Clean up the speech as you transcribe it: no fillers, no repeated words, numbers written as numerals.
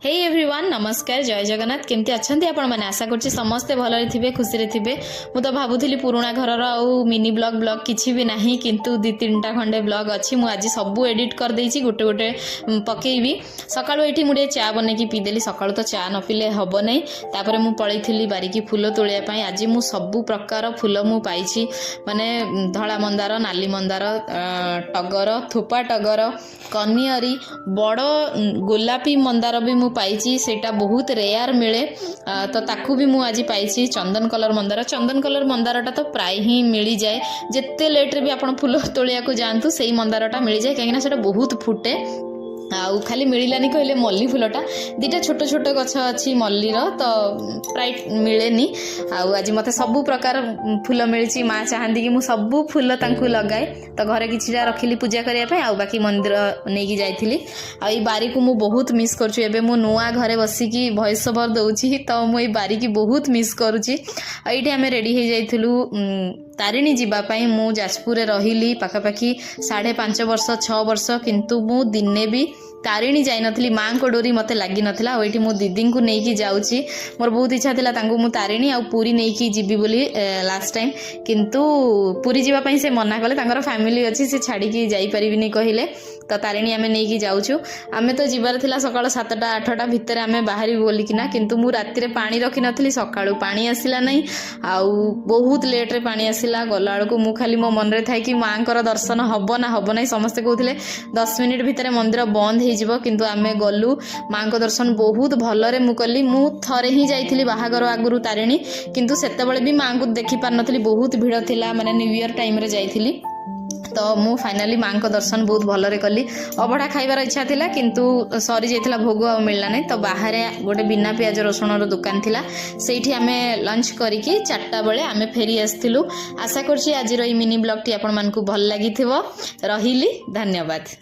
Hey everyone नमस्कार जय जगन्नाथ केमती अच्छा आपण मैंने आशा करछि समस्ते भलरे थिबे खुशी थिबे। मु तो भाबुथिली पुराणा घरर आउ मिनी ब्लॉग किछि भी नाही किंतु 2-3टा खंडे ब्लॉग अछि। मु आज सबू एडिट कर देछि गोटे गोटे पकेइबी। सकाळु एठी मुडे चा बने की पीदेली सकाळु तो चा न पिले हबो नै। तापरे मु पळैथिली बारीकी फूल तोळिया पई। आज मु सबू प्रकार फूल मु पाइछि माने धळा मंदार नाली मंदार टगर थोपा टगर कनियरी बड़ गोलापी मंदार भी मु पाइछि सेटा बहुत रेयर मिले तो ताकू भी मु आज पाइछि। चंदन कलर मंदारटा तो प्राय ही मिली जाए जिते लेट रे भी आपण फूल तोलिया को जानतु सेही मंदारटा मिली जाए कहीं सेटा बहुत फुटे। आउ खाली मिलानी कहले मल्ली फूलटा दीटा छोट छोट गछ अच्छी मल्लीर तो प्राय मिलेनी। आज मते सबू प्रकार फूल मिली माँ चाहती कि मुझे सबू फूल तांकु लगाए तो घरे किछिटा रखिली पूजा करने आउ बाकी मंदिर नहीं जाइली। आई बारी को मु बहुत मिस करुछु। एबे मु नुआ घरे बसिकी वॉइस ओवर दउछि तो मु बारी की बहुत मिस करुछि। एठी आमे रेडी हो जाइथिलु तारिणी जीवापाई। मु जाजपुर रहिली पाखापाखी 5.5 वर्ष 6 वर्ष किंतु मु दिने भी तारिणी जाई नथली। माँ को डोरी मते लगी नथला। ओइठी मु दीदी को नेकी जाउची मोर बहुत इच्छा थिला तांको मु तारिणी आ पूरी नेकी जीबी बोली लास्ट टाइम किंतु पूरी जीवा पई से मना कले तांकर फैमिली अछि से छाड़ी की जाई परिबिनी कहिले तो तारिणी आमे नेकी जाउछु। आमे तो जीवार थिला सकाळ 7टा 8टा भितर आमे बाहरी बोली किना किंतु मु राती रे पानी रखी नथली सकाळू पानी आसिला नै आउ बहुत लेट रे पानी आसिला गला को मु खाली मो मन रे थाई कि मां कर दर्शन हबो ना समस्त कहउथिले 10 मिनिट भितर मंदिर बंद हे जिवो किंतु आमे गलु मां को दर्शन बहुत भलरे मु कली। मु थरे ही जाइथिली बाहागर आगुरु तारिणी किंतु सेते बेले भी मां को देखि पार नथली बहुत भीड़ थिला माने न्यू ईयर टाइम रे जाइथिली तो मु फाइनली मां को दर्शन बहुत भलरे कली। अबड़ा खाइबार इच्छा थिला किंतु सरी जाइथिला भोग आ मिलला नै तो बाहर गोटे बिना प्याज रसुण रो दुकान थिला सेठी आमे लंच करिकी 4टा बेले आमे फेरी आस्थिलु। आशा करछि आज रो ई मिनी ब्लॉग टी आपण मानकु भल लागिथिबो। रहिली धन्यवाद।